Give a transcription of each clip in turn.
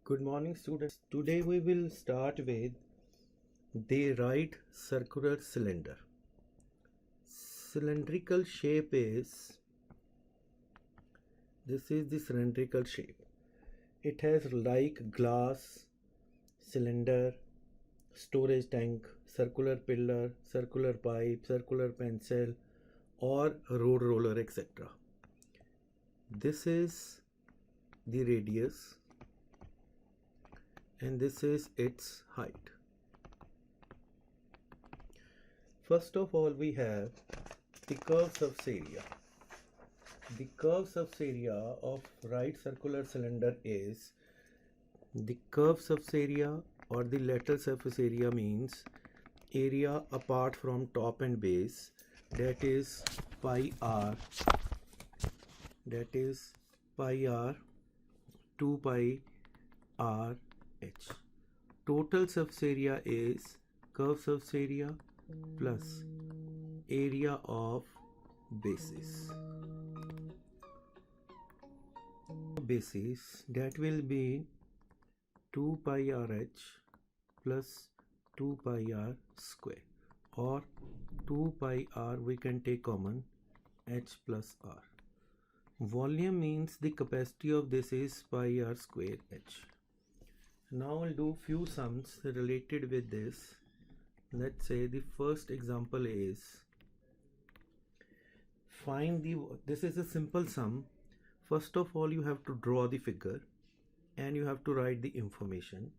Good morning, students. Today we will start with the right circular cylinder. Cylindrical shape is this is the cylindrical shape. It has like glass, cylinder, storage tank, circular pillar, circular pipe, circular pencil, or road roller, etc. This is the radius and this is its height. First of all, we have the curve surface area. The curve surface area of right circular cylinder is the curve surface area or the lateral surface area means area apart from top and base, that is pi r, that is pi r 2 pi r h. Total surface area is curve surface area plus area of bases. Basis, that will be 2 pi r h plus 2 pi r square, or 2 pi r we can take common, h plus r. Volume means the capacity of this is pi r square h. Now I'll do few sums related with this. Let's say the first example is this is a simple sum. First of all, you have to draw the figure and you have to write the information.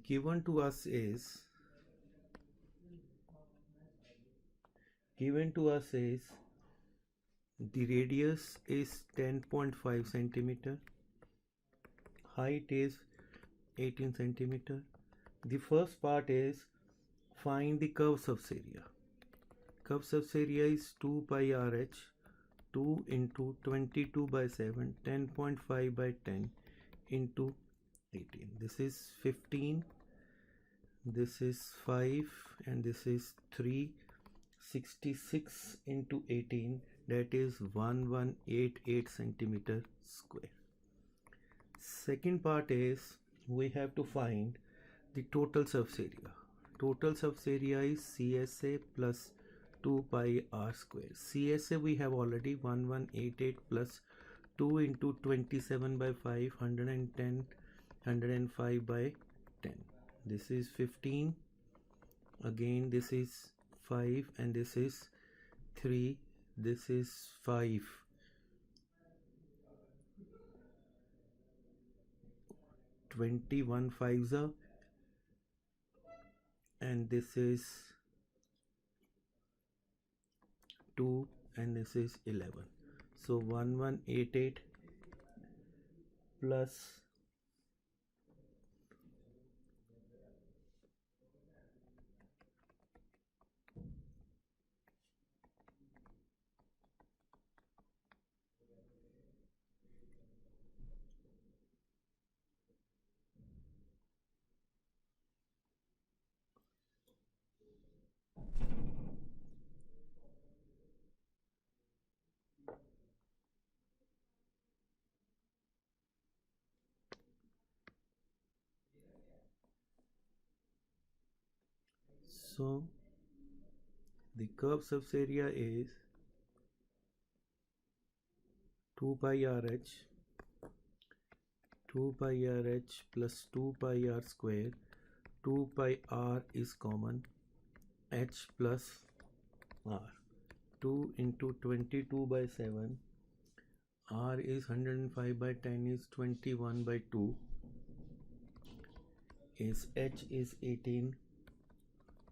Given to us is the radius is 10.5 centimeter, height is 18 centimeter. The first part is find the curve surface area. Curve surface area is 2 pi r h, 2 into 22 by 7, 10.5 by 10 into 18. This is 15, this is 5, and this is 3. 66 into 18, that is 1188 centimeter square. Second part is we have to find the total surface area. Total surface area is CSA plus 2 pi r square. CSA we have already 1188 plus 2 into 27 by 5, 110, 105 by 10. This is 15. Again this is 5 and this is 3. This is 5. 21 fives are, and this is 2 and this is 11. So 1188 plus so the curve surface area is 2 pi r h, 2 pi r h plus 2 pi r square. 2 pi r is common, h plus r. 2 into 22 by 7, r is 105 by 10 is 21 by 2, is h is 18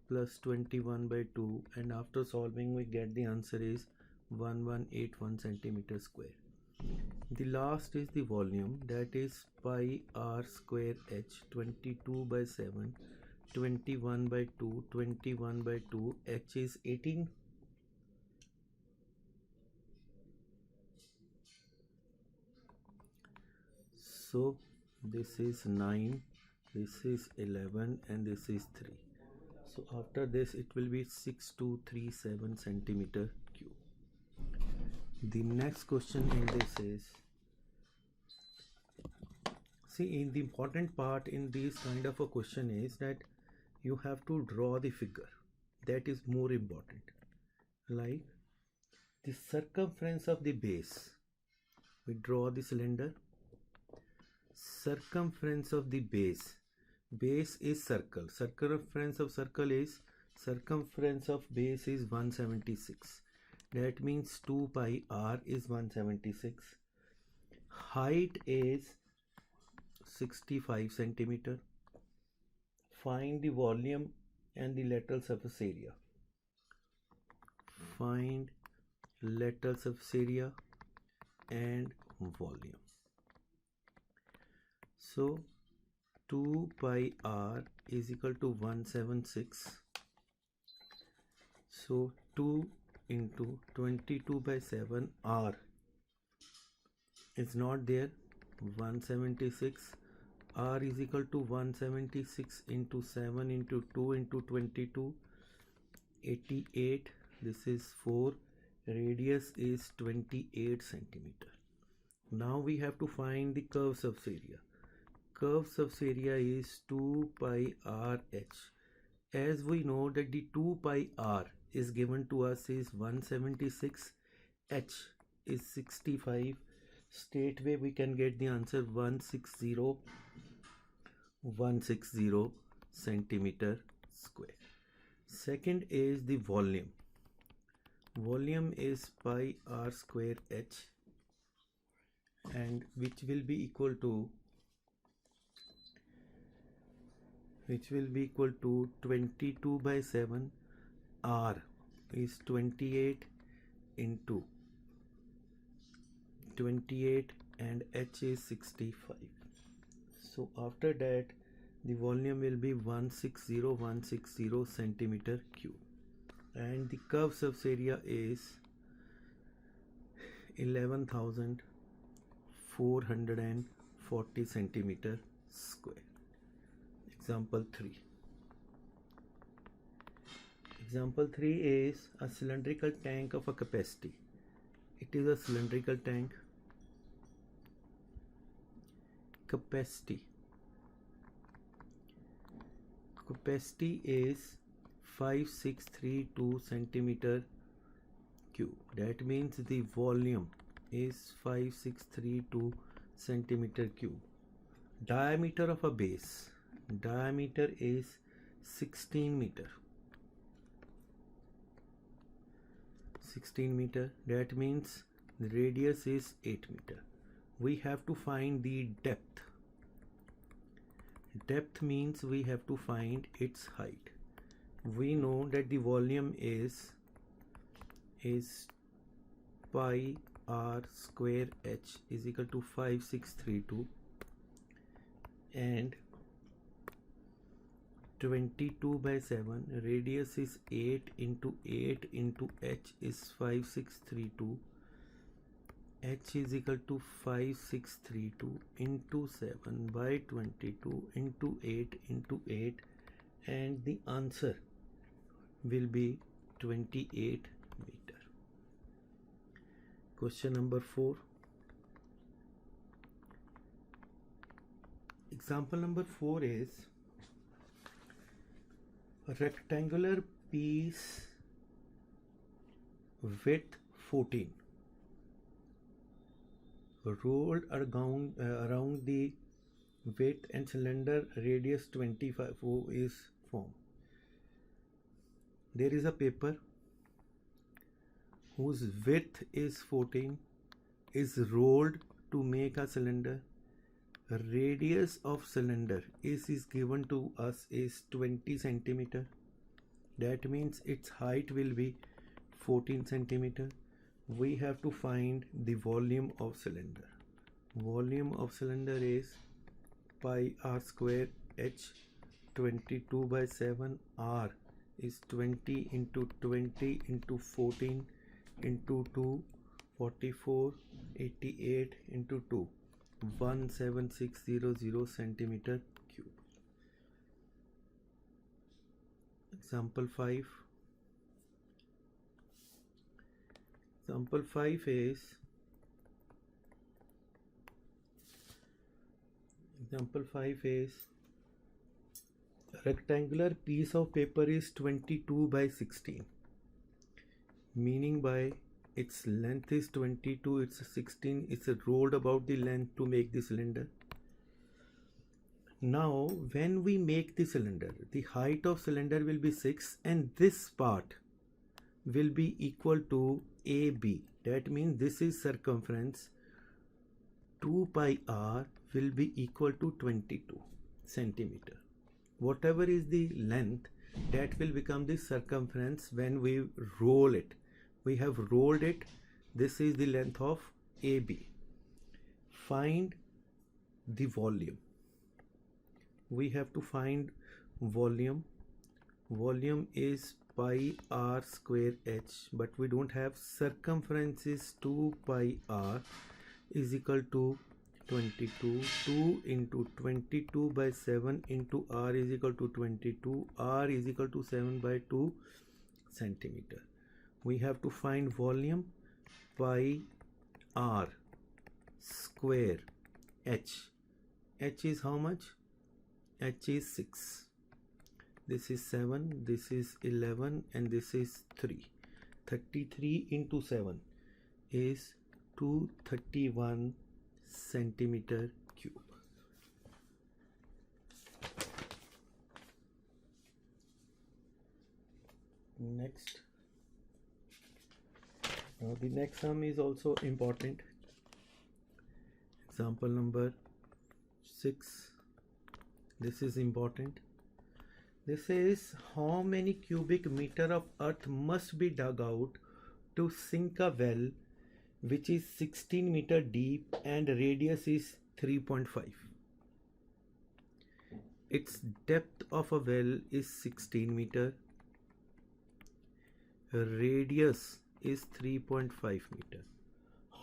plus 21 by 2, and after solving we get the answer is 1181 centimeter square. The last is the volume, that is pi r square h, 22 by 7, 21 by 2, 21 by 2, h is 18. So this is 9, this is 11, and this is 3. So after this it will be 6237 centimeter cube. The next question in this is See, in the important part in this kind of a question is that you have to draw the figure. That is more important. Like the circumference of the base. We draw the cylinder. Circumference of the base. Base is circle. Circumference of circle is circumference of base is 176. That means 2 pi r is 176. Height is 65 centimeter. Find the volume and the lateral surface area. Find lateral surface area and volume. So 2 pi r is equal to 176. So 2 into 22 by 7 r is not there. 176 r is equal to 176 into 7 into 2 into 22, 88. This is 4. Radius is 28 centimeter. Now we have to find the curve surface area. Curve surface area is 2 pi r h. As we know that the 2 pi r is given to us is 176, h is 65. Straight away we can get the answer 160 centimeter square. Second is the volume. Volume is pi r square h, and which will be equal to 22 by 7 r is 28 into 28 and h is 65. So after that the volume will be 160 centimeter cube, and the curve surface area is 11,440 centimeter square. Example 3. Example 3 is a cylindrical tank of a capacity. It is a cylindrical tank. Capacity is 5632 centimeter cube. That means the volume is 5632 centimeter cube. Diameter of a base. Diameter is 16 meter. 16 meter. That means the radius is 8 meter. We have to find the depth. Depth means we have to find its height. We know that the volume is pi r square h is equal to 5632, and 22 by 7, radius is 8 into 8 into h is 5632. H is equal to 5632 into 7 by 22 into 8 into 8, and the answer will be 28 meter. Question number 4. Example number 4 is a rectangular piece width 14 rolled around the width and cylinder radius 25 is formed. There is a paper whose width is 14 is rolled to make a cylinder. Radius of cylinder is given to us is 20 centimeter. That means its height will be 14 centimeter. We have to find the volume of cylinder. Volume of cylinder is pi r square h. 22 by 7 r is 20 into 20 into 14 into 2, 44, 88 into 2, 17600 centimeter cube. Example 5. Example 5 is Example 5 is rectangular piece of paper is 22 by 16, meaning by its length is 22, it's 16, it's rolled about the length to make the cylinder. Now when we make the cylinder, the height of cylinder will be 6 and this part will be equal to AB. That means this is circumference. 2 pi r will be equal to 22 centimeter. Whatever is the length, that will become the circumference when we roll it. We have rolled it. This is the length of AB. Find the volume. We have to find volume. Volume is pi r square h, but we don't have. Circumference is 2 pi r is equal to 22. 2 into 22 by 7 into r is equal to 22. R is equal to 7 by 2 centimeter. We have to find volume. Pi r square h. H is how much? H is 6. This is 7, this is 11, and this is 3. 33 into 7 is 231 centimeter cube. Next. Now the next sum is also important. Example number 6. This is important. This is how many cubic meter of earth must be dug out to sink a well which is 16 meter deep and radius is 3.5. Its depth of a well is 16 meter. Radius is 3.5 meter.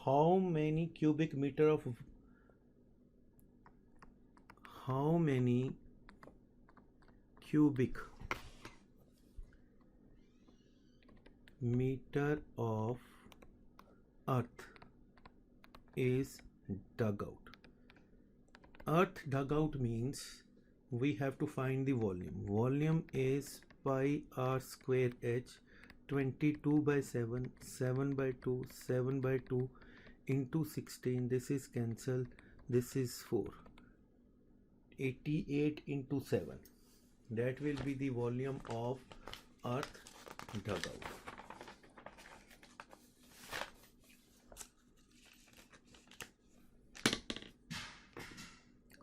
How many cubic meter of cubic meter of earth is dug out? Earth dug out means we have to find the volume. Volume is pi r square h, 22 by 7, 7 by 2, 7 by 2 into 16. This is cancelled. This is 4. 88 into 7. That will be the volume of earth dug out.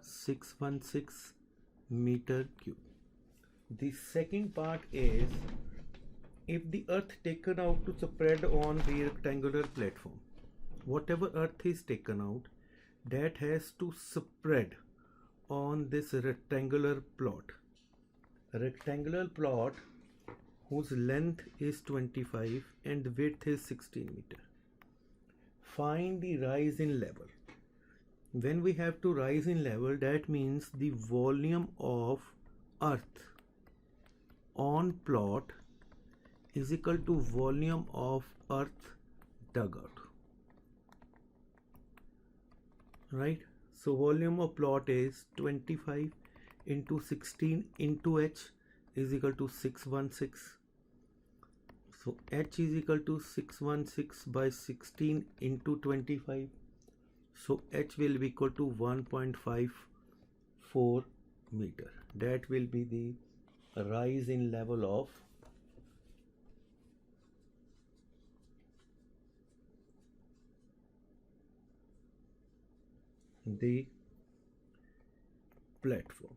(616 meter cube). The second part is if the earth taken out to spread on the rectangular platform. Whatever earth is taken out, that has to spread on this rectangular plot. Rectangular plot whose length is 25 and width is 16 meter. Find the rise in level. When we have to rise in level, that means the volume of earth on plot is equal to volume of earth dug out. Right? So volume of plot is 25 into 16 into h is equal to 616. So h is equal to 616 by 16 into 25. So h will be equal to 1.54 meter. That will be the rise in level of the platform.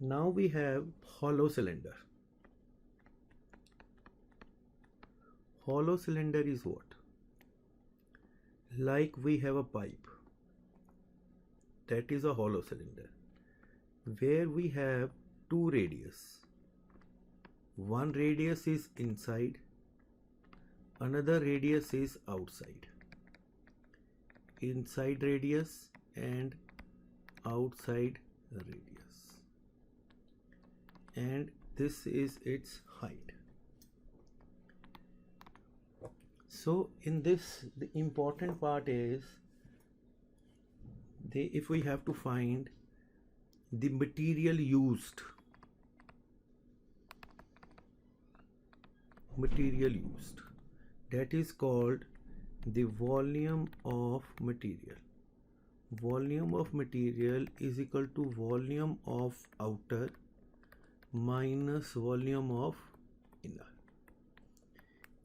Now we have hollow cylinder. Hollow cylinder is what? Like we have a pipe. That is a hollow cylinder where we have two radius. One radius is inside, another radius is outside. Inside radius and outside radius, and this is its height. So in this, the important part is if we have to find the material used, that is called the volume of material. Volume of material is equal to volume of outer minus volume of inner,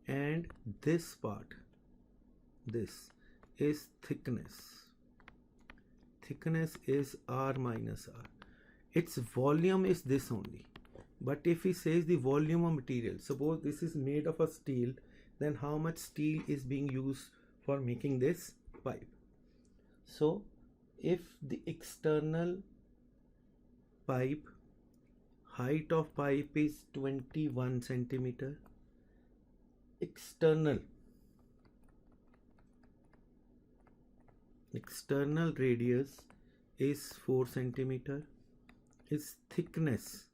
and this part, this is thickness. Thickness is R minus R. Its volume is this only. But if he says the volume of material, suppose this is made of a steel, then how much steel is being used for making this pipe? So if the external pipe, height of pipe is 21 centimeter, external radius is 4 centimeter, its thickness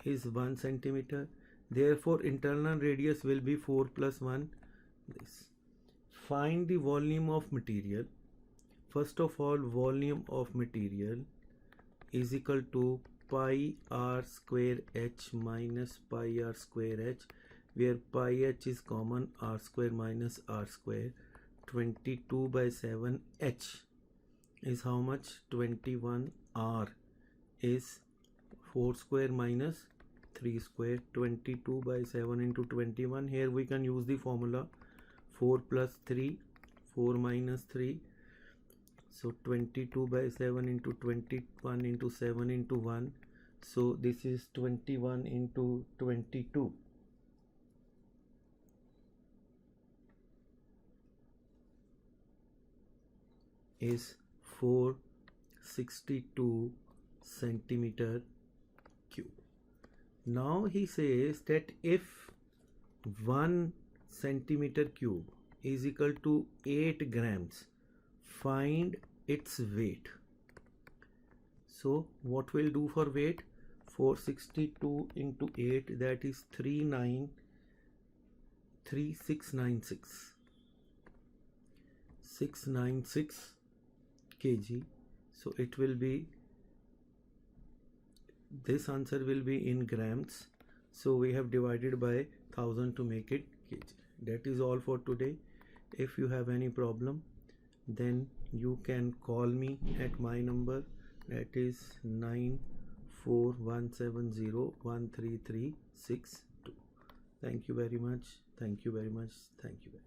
is 1 centimeter, therefore internal radius will be 4 plus 1, this. Find the volume of material. First of all, volume of material is equal to pi r square h minus pi r square h, where pi h is common, r square minus r square. 22 by 7 h is how much? 21. R is 4 square minus 3 square. 22 by 7 into 21. Here we can use the formula 4 plus 3, 4 minus 3. So 22 by 7 into 21 into 7 into 1. So this is 21 into 22. Is 462 centimeter cube. Now he says that if 1 centimeter cube is equal to 8 grams, find its weight. So what we'll do for weight? 462 into 8, that is 3696 kg. So it will be, this answer will be in grams, so we have divided by 1000 to make it kg. That is all for today. If you have any problem, then you can call me at my number, that is 9417013362. Thank you very much. Thank you very much. Thank you very much.